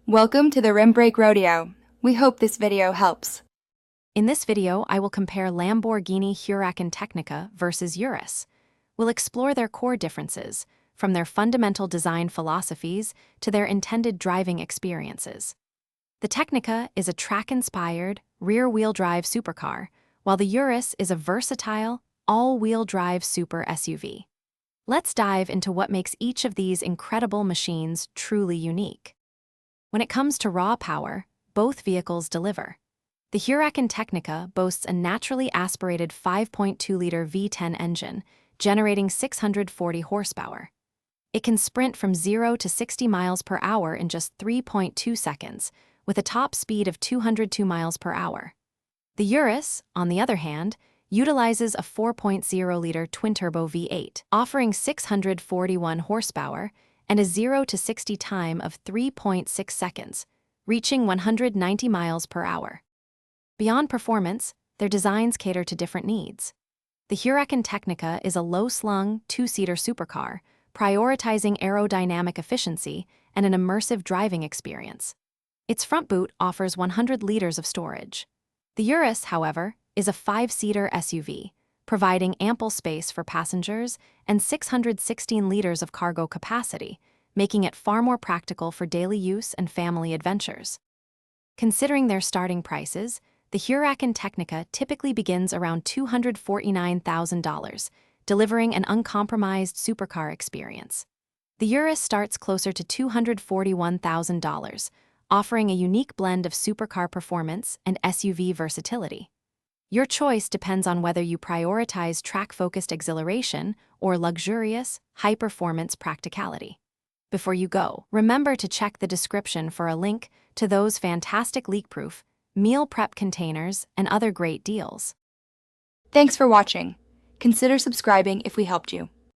Welcome to the Rim Break Rodeo. We hope this video helps. In this video, I will compare Lamborghini Huracan Tecnica versus Urus. We'll explore their core differences, from their fundamental design philosophies to their intended driving experiences. The Tecnica is a track-inspired, rear-wheel drive supercar, while the Urus is a versatile, all-wheel drive super SUV. Let's dive into what makes each of these incredible machines truly unique. When it comes to raw power, both vehicles deliver. The Huracan Tecnica boasts a naturally aspirated 5.2-liter V10 engine, generating 640 horsepower. It can sprint from 0 to 60 miles per hour in just 3.2 seconds, with a top speed of 202 miles per hour. The Urus, on the other hand, utilizes a 4.0-liter twin-turbo V8, offering 641 horsepower and a 0 to 60 time of 3.6 seconds, reaching 190 miles per hour. Beyond performance, their designs cater to different needs. The Huracan Tecnica is a low-slung, two-seater supercar, prioritizing aerodynamic efficiency and an immersive driving experience. Its front boot offers 100 liters of storage. The Urus, however, is a 5-seater SUV, providing ample space for passengers and 616 liters of cargo capacity, making it far more practical for daily use and family adventures. Considering their starting prices, the Huracan Tecnica typically begins around $249,000, delivering an uncompromised supercar experience. The Urus starts closer to $241,000, offering a unique blend of supercar performance and SUV versatility. Your choice depends on whether you prioritize track-focused exhilaration or luxurious, high-performance practicality. Before you go, remember to check the description for a link to those fantastic leak-proof, meal prep containers, and other great deals. Thanks for watching. Consider subscribing if we helped you.